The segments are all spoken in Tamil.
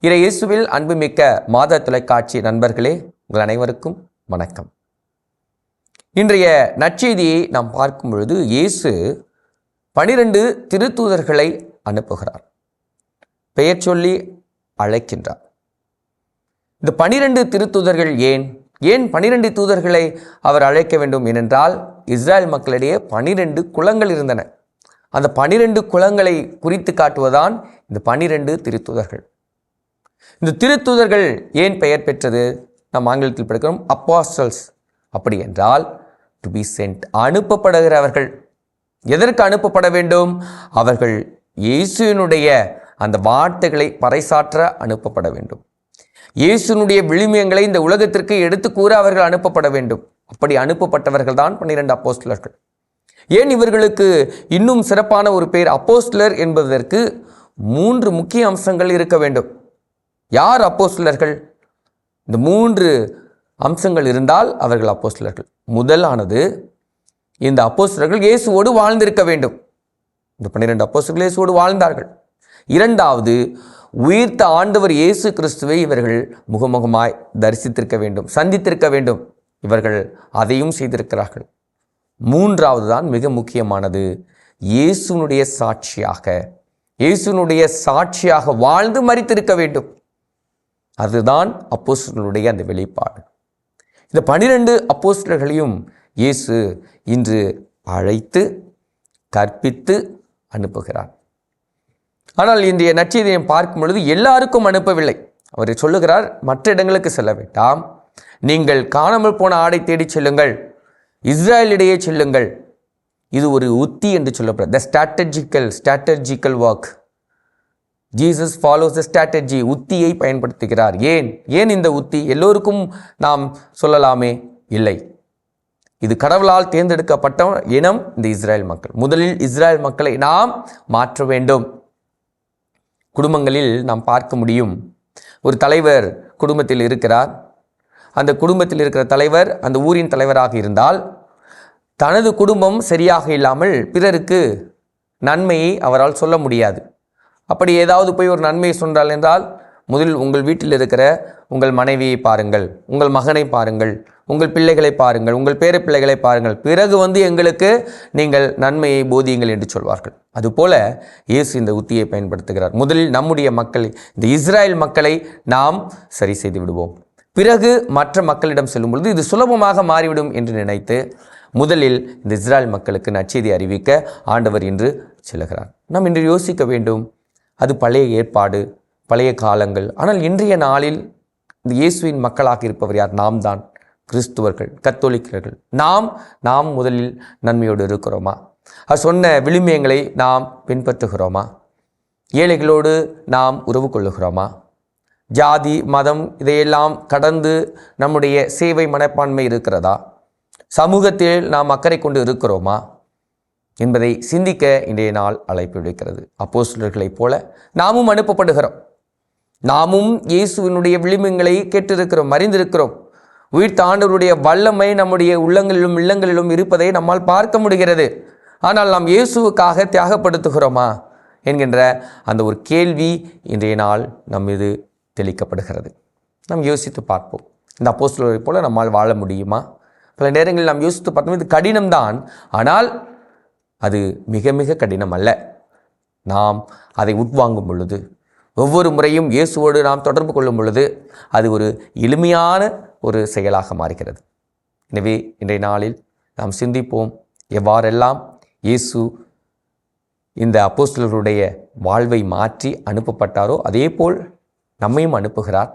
இயேசுவில் அன்புமிக்க மாத தொலைக்காட்சி நண்பர்களே, உங்கள் அனைவருக்கும் வணக்கம். இன்றைய நற்செய்தியை நாம் பார்க்கும் பொழுது இயேசு 12 திருத்தூதர்களை அனுப்புகிறார். பெயர் சொல்லி அழைக்கின்றார். இந்த 12 திருத்தூதர்கள் ஏன் 12 தூதர்களை அவர் அழைக்க வேண்டும்? ஏனென்றால் இஸ்ரேல் மக்களிடையே 12 குலங்கள் இருந்தன. அந்த 12 குலங்களை குறித்து காட்டுவதுதான் இந்த 12 திருத்தூதர்கள். இந்த திருத்தூதர்கள் ஏன் பெயர் பெற்றது? நாம் ஆங்கிலத்தில் படிக்கிறோம் அப்போஸ்டல்ஸ். அப்படி என்றால் டு பி சென்ட், அனுப்பப்படுகிறவர்கள். எதற்கு அனுப்பப்பட வேண்டும்? அவர்கள் இயேசுவினுடைய அந்த வார்த்தைகளை பறைசாற்ற அனுப்பப்பட வேண்டும். இயேசுனுடைய விழுமியங்களை இந்த உலகத்திற்கு எடுத்து கூற அவர்கள் அனுப்பப்பட வேண்டும். அப்படி அனுப்பப்பட்டவர்கள் தான் 12 அப்போஸ்தலர்கள். ஏன் இவர்களுக்கு இன்னும் சிறப்பான ஒரு பெயர் அப்போஸ்தலர் என்பதற்கு 3 முக்கிய அம்சங்கள் இருக்க வேண்டும். யார் அப்போஸ்தலர்கள்? இந்த 3 அம்சங்கள் இருந்தால் அவர்கள் அப்போஸ்தலர்கள். முதலானது, இந்த அப்போஸ்தலர்கள் இயேசுவோடு வாழ்ந்திருக்க வேண்டும். இந்த 12 அப்போஸ்தலர்கள் இயேசுவோடு வாழ்ந்தார்கள். இரண்டாவது, உயிர்த்த ஆண்டவர் இயேசு கிறிஸ்துவை இவர்கள் முகமுகமாய் தரிசித்திருக்க வேண்டும், சந்தித்திருக்க வேண்டும். இவர்கள் அதையும் செய்திருக்கிறார்கள். மூன்றாவது தான் மிக முக்கியமானது, இயேசுனுடைய சாட்சியாக வாழ்ந்து மரித்திருக்க வேண்டும். அதுதான் அப்போஸ்தலர்களுடைய அந்த வெளிப்பாடு. இந்த 12 அப்போஸ்தலர்களையும் இயேசு இன்று அழைத்து கற்பித்து அனுப்புகிறார். ஆனால் இன்றைய நற்செய்தியை பார்க்கும் பொழுது எல்லாருக்கும் அனுப்பவில்லை. அவர் சொல்லுகிறார், மற்ற இடங்களுக்கு செல்ல வேண்டாம், நீங்கள் காணாமல் போன ஆடை தேடி செல்லுங்கள், இஸ்ரேலிடையே செல்லுங்கள். இது ஒரு உத்தி என்று சொல்லப்படுது. The strategical work. Jesus follows the strategy. உத்தியை பயன்படுத்துகிறார். ஏன் இந்த உத்தி? எல்லோருக்கும் நாம் சொல்லலாமே? இல்லை, இது கடவுளால் தேர்ந்தெடுக்கப்பட்ட இனம் இந்த இஸ்ரேல் மக்கள். முதலில் இஸ்ரேல் மக்களை நாம் மாற்ற வேண்டும். குடும்பங்களில் நாம் பார்க்க முடியும், ஒரு தலைவர் குடும்பத்தில் இருக்கிறார். அந்த குடும்பத்தில் இருக்கிற தலைவர் அந்த ஊரின் தலைவராக இருந்தால், தனது குடும்பம் சரியாக இல்லாமல் பிறருக்கு நன்மையை அவரால் சொல்ல முடியாது. அப்படி ஏதாவது போய் ஒரு நன்மையை சொன்னால் என்றால், முதலில் உங்கள் வீட்டில் இருக்கிற உங்கள் மனைவியை பாருங்கள், உங்கள் மகனை பாருங்கள், உங்கள் பிள்ளைகளை பாருங்கள், உங்கள் பேர பிள்ளைகளை பாருங்கள், பிறகு எங்களுக்கு நீங்கள் நன்மையை போதியுங்கள் என்று சொல்வார்கள். அதுபோல இயேசு இந்த உத்தியை பயன்படுத்துகிறார். முதலில் நம்முடைய மக்களை, இந்த இஸ்ரேல் மக்களை நாம் சரி செய்து விடுவோம், பிறகு மற்ற மக்களிடம் செல்லும் பொழுது இது சுலபமாக மாறிவிடும் என்று நினைத்து முதலில் இந்த இஸ்ரேல் மக்களுக்கு நற்செய்தி அறிவிக்க ஆண்டவர் இன்று செல்கிறார். நாம் இன்று யோசிக்க வேண்டும், அது பழைய ஏற்பாடு, பழைய காலங்கள். ஆனால் இன்றைய நாளில் இந்த இயேசுவின் மக்களாக இருப்பவர் யார்? நாம் தான், கிறிஸ்துவர்கள், கத்தோலிக்கர்கள். நாம் முதலில் நன்மையோடு இருக்கிறோமா? அவர் சொன்ன விழுமியங்களை நாம் பின்பற்றுகிறோமா? ஏழைகளோடு நாம் உறவு கொள்ளுகிறோமா? ஜாதி, மதம் இதையெல்லாம் கடந்து நம்முடைய சேவை மனப்பான்மை இருக்கிறதா? சமூகத்தில் நாம் அக்கறை கொண்டு இருக்கிறோமா என்பதை சிந்திக்க இன்றைய நாள் அழைப்பு விடுக்கிறது. அப்போஸ்தலர்களைப் போல நாமும் அனுப்பப்படுகிறோம். நாமும் இயேசுவினுடைய விழுமியங்களை கேட்டிருக்கிறோம், அறிந்திருக்கிறோம். உயிர்த்த ஆண்டவருடைய வல்லமை நம்முடைய உள்ளங்களிலும் இல்லங்களிலும் இருப்பதை நம்மால் பார்க்க முடிகிறது. ஆனால் நாம் இயேசுவுக்காக தியாகப்படுத்துகிறோமா என்கின்ற அந்த ஒரு கேள்வி இன்றைய நாள் நம் மீது தெளிக்கப்படுகிறது. நாம் யோசித்து பார்ப்போம், இந்த அப்போஸ்தலர்களைப் போல நம்மால் வாழ முடியுமா? பல நேரங்களில் நாம் யோசித்து பார்த்தோம், இது கடினம்தான். ஆனால் அது மிக மிக கடினம் அல்ல. நாம் அதை உட்வாங்கும் பொழுது, ஒவ்வொரு முறையும் இயேசுவோடு நாம் தொடர்பு கொள்ளும் பொழுது அது ஒரு எளிமையான ஒரு செயலாக மாறுகிறது. எனவே இன்றைய நாளில் நாம் சிந்திப்போம், எவ்வாறெல்லாம் இயேசு இந்த அப்போஸ்தலர்களுடைய வாழ்வை மாற்றி அனுப்பப்பட்டாரோ அதே போல் நம்மையும் அனுப்புகிறார்.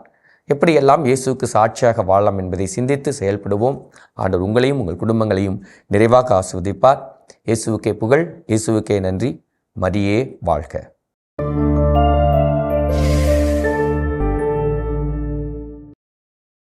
எப்படியெல்லாம் இயேசுவுக்கு சாட்சியாக வாழலாம் என்பதை சிந்தித்து செயல்படுவோம். ஆண்டவர் உங்களையும் உங்கள் குடும்பங்களையும் நிறைவாக ஆசீர்வதிப்பார். இயேசுவுக்கே புகழ், இயேசுவுக்கே நன்றி. மரியே வாழ்க.